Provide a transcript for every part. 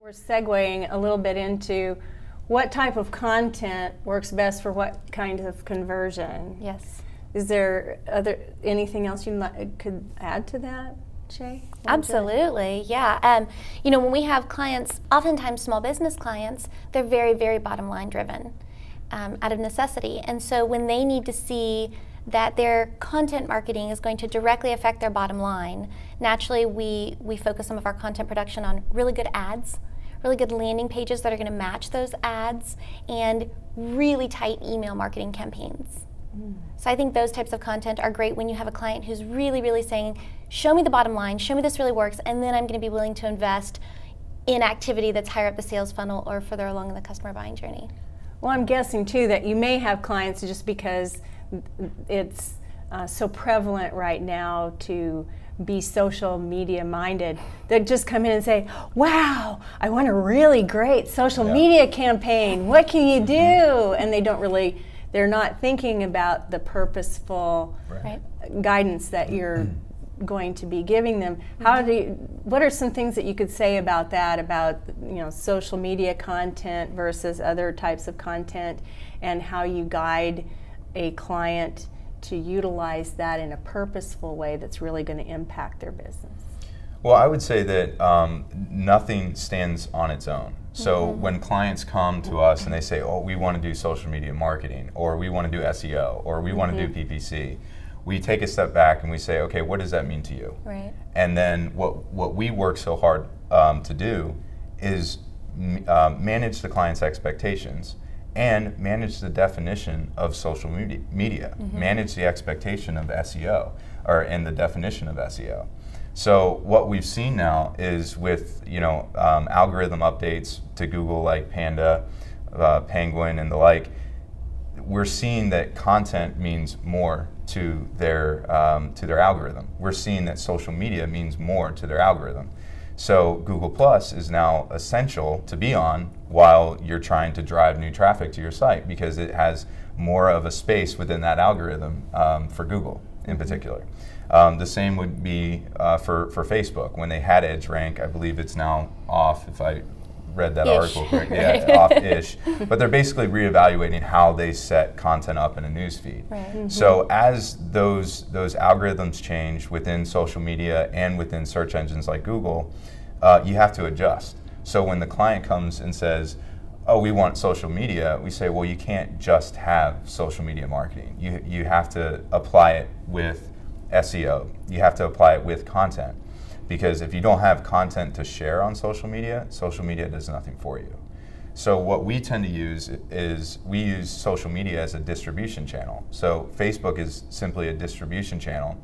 We're segueing a little bit into what type of content works best for what kind of conversion. Yes. Is there anything else you could add to that, Shay? Absolutely, yeah. You know, when we have clients, oftentimes small business clients, they're very, very bottom line driven out of necessity. And so when they need to see that their content marketing is going to directly affect their bottom line, naturally we focus some of our content production on really good ads, really good landing pages that are going to match those ads, and really tight email marketing campaigns. So I think those types of content are great when you have a client who's really, really saying, show me the bottom line, show me this really works, and then I'm going to be willing to invest in activity that's higher up the sales funnel or further along in the customer buying journey. Well, I'm guessing too that you may have clients just because it's so prevalent right now to be social media minded, that just come in and say, wow, I want a really great social media campaign. What can you do? And they're not thinking about the purposeful guidance that you're going to be giving them. What are some things that you could say about that, about social media content versus other types of content, and how you guide a client to utilize that in a purposeful way that's really going to impact their business? Well, I would say that nothing stands on its own. So when clients come to us and they say, oh, we want to do social media marketing, or we want to do SEO, or we want to do PPC, we take a step back and we say, okay, what does that mean to you? Right. And then what we work so hard to do is manage the client's expectations and manage the definition of social media, manage the expectation of SEO, and the definition of SEO. So what we've seen now is with algorithm updates to Google, like Panda, Penguin, and the like, we're seeing that content means more to their algorithm. We're seeing that social media means more to their algorithm. So Google Plus is now essential to be on while you're trying to drive new traffic to your site, because it has more of a space within that algorithm for Google in particular. The same would be for Facebook. When they had EdgeRank, I believe it's now off, if I read that article correctly. Yeah, off-ish. But they're basically reevaluating how they set content up in a newsfeed. Right. So as those algorithms change within social media and within search engines like Google, you have to adjust. So when the client comes and says, oh, we want social media, we say, well, you can't just have social media marketing. You have to apply it with SEO. You have to apply it with content. Because if you don't have content to share on social media does nothing for you. So what we tend to use is we use social media as a distribution channel. So Facebook is simply a distribution channel,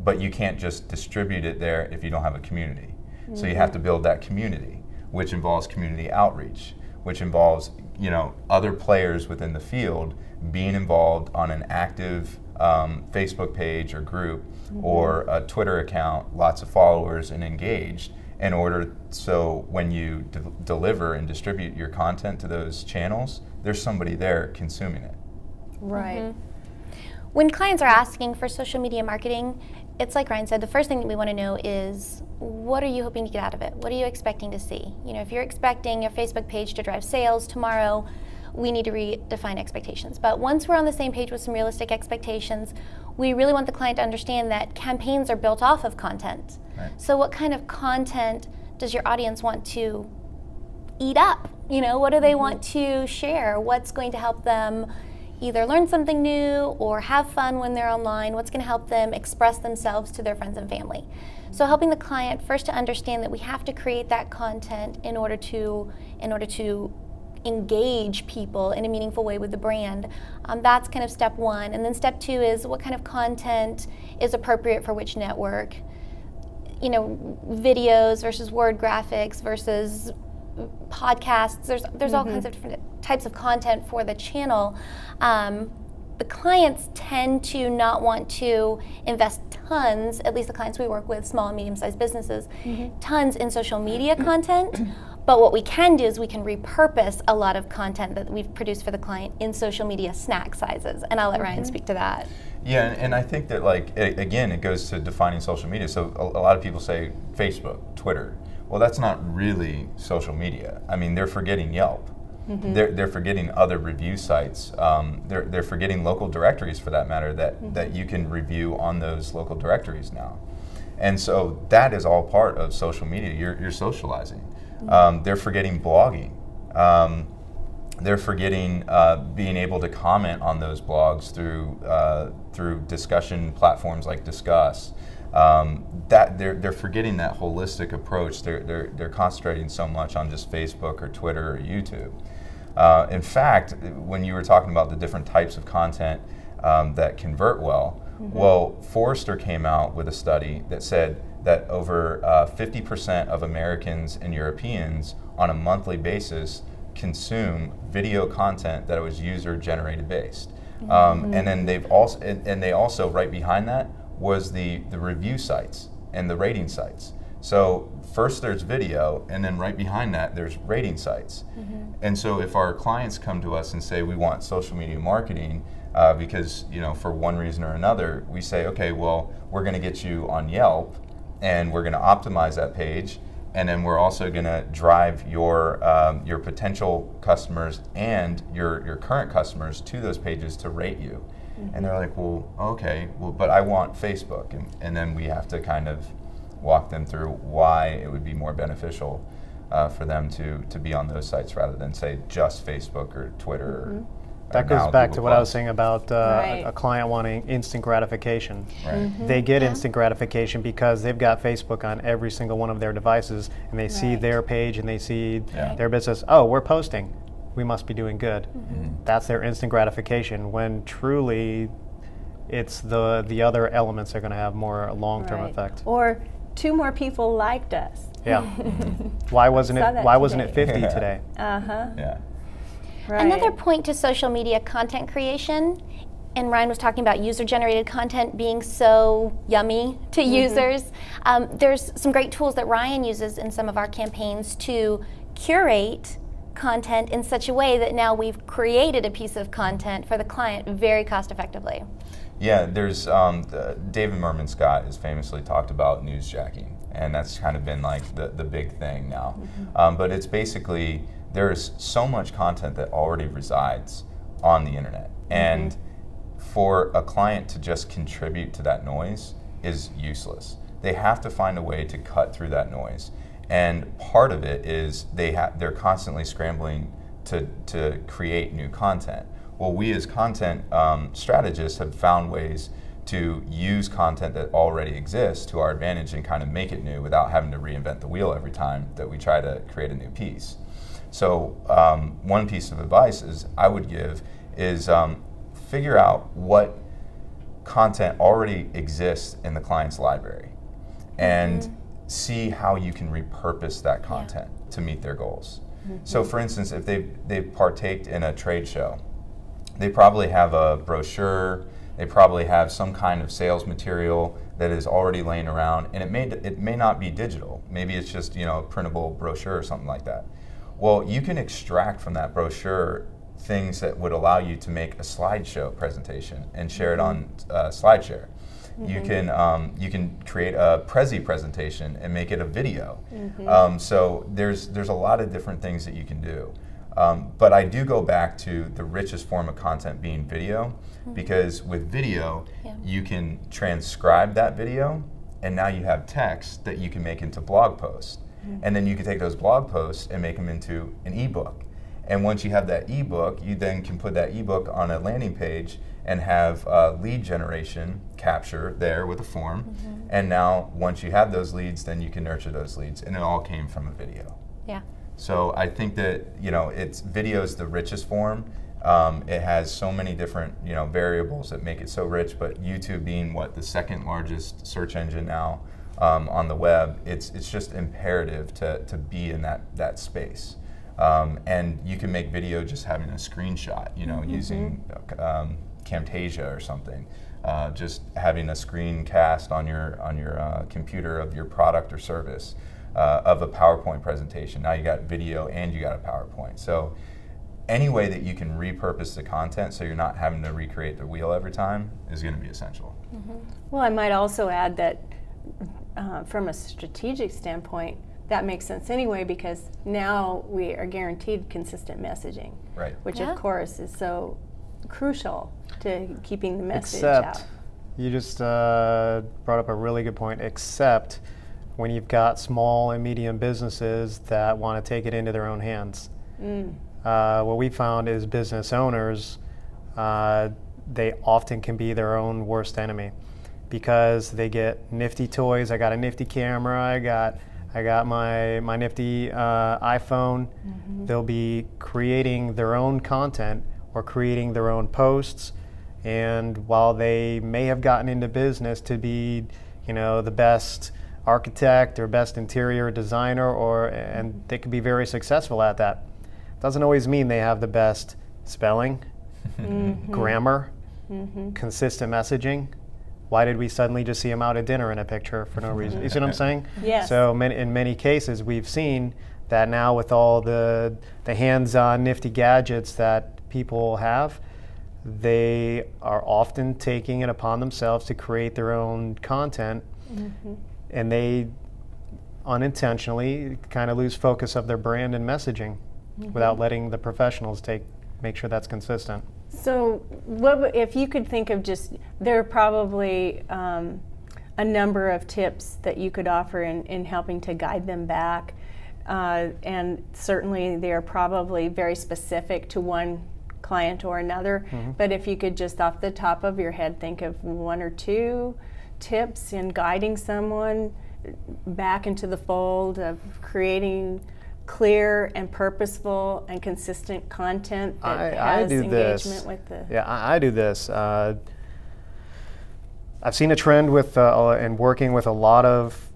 but you can't just distribute it there if you don't have a community. So you have to build that community, which involves community outreach, which involves other players within the field being involved on an active Facebook page or group or a Twitter account, lots of followers and engaged, in order so when you deliver and distribute your content to those channels, there's somebody there consuming it. Right. When clients are asking for social media marketing, it's like Ryan said, the first thing that we want to know is, what are you hoping to get out of it? What are you expecting to see? If you're expecting your Facebook page to drive sales tomorrow, we need to redefine expectations. But once we're on the same page with some realistic expectations, we really want the client to understand that campaigns are built off of content. Right. So what kind of content does your audience want to eat up? What do they want to share? What's going to help them either learn something new or have fun when they're online? What's going to help them express themselves to their friends and family? So helping the client first to understand that we have to create that content in order to engage people in a meaningful way with the brand. That's kind of step one. And then step two is, what kind of content is appropriate for which network? Videos versus word graphics versus podcasts. There's all kinds of different types of content for the channel. The clients tend to not want to invest tons, at least the clients we work with, small and medium-sized businesses, tons in social media content. But what we can do is we can repurpose a lot of content that we've produced for the client in social media snack sizes. And I'll let Ryan speak to that. Yeah, and I think that, again, it goes to defining social media. So a lot of people say Facebook, Twitter. well, that's not really social media. I mean, they're forgetting Yelp. They're forgetting other review sites. They're forgetting local directories, for that matter, that you can review on those local directories now. And so that is all part of social media. You're socializing. They're forgetting blogging. They're forgetting being able to comment on those blogs through discussion platforms like Discuss. That they're forgetting that holistic approach. They're concentrating so much on just Facebook or Twitter or YouTube. In fact, when you were talking about the different types of content that convert well, well, Forrester came out with a study that said that over 50% of Americans and Europeans on a monthly basis consume video content that was user-generated based. And then they also right behind that was the review sites and the rating sites. So first there's video, and then right behind that there's rating sites. And so if our clients come to us and say we want social media marketing because for one reason or another, we say, okay, well, we're going to get you on Yelp and we're going to optimize that page, and then we're also going to drive your potential customers and your current customers to those pages to rate you. And they're like, well, okay, well, but I want Facebook. And then we have to kind of walk them through why it would be more beneficial for them to be on those sites rather than, say, just Facebook or Twitter. That goes back to what I was saying about a client wanting instant gratification. They get instant gratification because they've got Facebook on every single one of their devices, and they see their page and they see their business. Oh, we're posting. We must be doing good. That's their instant gratification, when truly it's the other elements that are going to have more long-term effect. Or 2 more people liked us. Yeah. Why wasn't it 50 today? Yeah. Right. Another point to social media content creation, and Ryan was talking about user-generated content being so yummy to users. There's some great tools that Ryan uses in some of our campaigns to curate content in such a way that now we've created a piece of content for the client very cost effectively. Yeah, there's David Merman Scott has famously talked about newsjacking, and that's kind of been like the big thing now. But it's basically, there's so much content that already resides on the internet, and for a client to just contribute to that noise is useless. They have to find a way to cut through that noise. And part of it is they're constantly scrambling to create new content. Well, we as content strategists have found ways to use content that already exists to our advantage and kind of make it new without having to reinvent the wheel every time that we try to create a new piece. So one piece of advice I would give is figure out what content already exists in the client's library, and see how you can repurpose that content to meet their goals. So for instance, if they've partaked in a trade show, they probably have a brochure, they probably have some kind of sales material that is already laying around, and it may not be digital. Maybe it's just a printable brochure or something like that. Well, you can extract from that brochure things that would allow you to make a slideshow presentation and share it on SlideShare. You can create a Prezi presentation and make it a video. So there's a lot of different things that you can do. But I do go back to the richest form of content being video, because with video, you can transcribe that video, and now you have text that you can make into blog posts. And then you can take those blog posts and make them into an ebook. And once you have that ebook, you then can put that ebook on a landing page and have lead generation capture there with a form. And now once you have those leads, then you can nurture those leads, and it all came from a video. So I think that video is the richest form. It has so many different variables that make it so rich, but YouTube being the second largest search engine now on the web, it's just imperative to be in that space. And you can make video just having a screenshot, using Camtasia or something. Just having a screencast on your computer of your product or service, of a PowerPoint presentation. Now you got video and you got a PowerPoint. So any way that you can repurpose the content so you're not having to recreate the wheel every time is going to be essential. Well, I might also add that from a strategic standpoint, that makes sense anyway, because now we are guaranteed consistent messaging, right? Which of course is so crucial to keeping the message Except, out. You just brought up a really good point, except when you've got small and medium businesses that want to take it into their own hands. What we found is business owners, they often can be their own worst enemy, because they get nifty toys. I got a nifty camera, I got my nifty iPhone. They'll be creating their own content or creating their own posts, and while they may have gotten into business to be, the best architect or best interior designer, and they could be very successful at that, doesn't always mean they have the best spelling, grammar, consistent messaging. Why did we suddenly just see them out at dinner in a picture for no reason? You see what I'm saying? Yes. So in many cases, we've seen that now with all the hands-on nifty gadgets that people have, they are often taking it upon themselves to create their own content, and they unintentionally kind of lose focus of their brand and messaging without letting the professionals make sure that's consistent. So if you could think of there are probably a number of tips that you could offer in helping to guide them back, and certainly they are probably very specific to one client or another, but if you could just off the top of your head think of one or two tips in guiding someone back into the fold of creating clear and purposeful and consistent content that has engagement with the... Yeah, I do this. I've seen a trend with and working with a lot of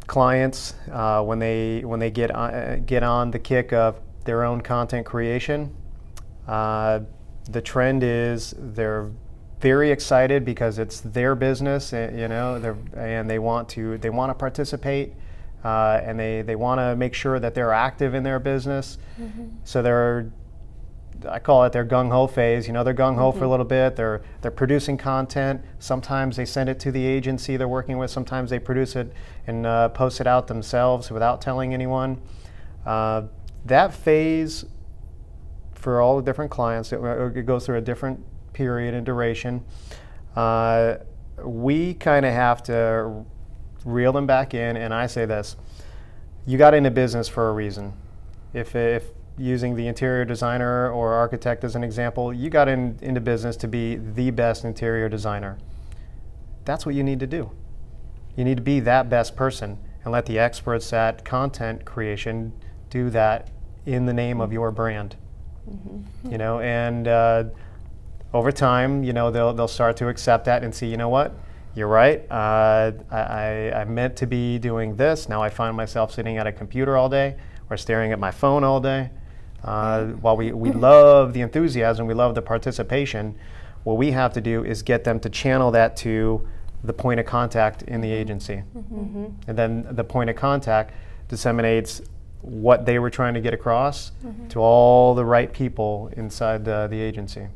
clients when they get on the kick of their own content creation. The trend is they're very excited because it's their business, and they want to participate. And they want to make sure that they're active in their business. So I call it their gung-ho phase. They're gung-ho for a little bit. They're producing content. Sometimes they send it to the agency they're working with. Sometimes they produce it and post it out themselves without telling anyone. That phase, for all the different clients, it goes through a different period and duration. We kind of have to reel them back in, and I say this: you got into business for a reason. If using the interior designer or architect as an example, you got into business to be the best interior designer. That's what you need to do. You need to be that best person and let the experts at content creation do that in the name of your brand. And over time, they'll start to accept that and see, what? You're right. I meant to be doing this. Now I find myself sitting at a computer all day or staring at my phone all day. While we love the enthusiasm, we love the participation, what we have to do is get them to channel that to the point of contact in the agency. And then the point of contact disseminates what they were trying to get across to all the right people inside the agency.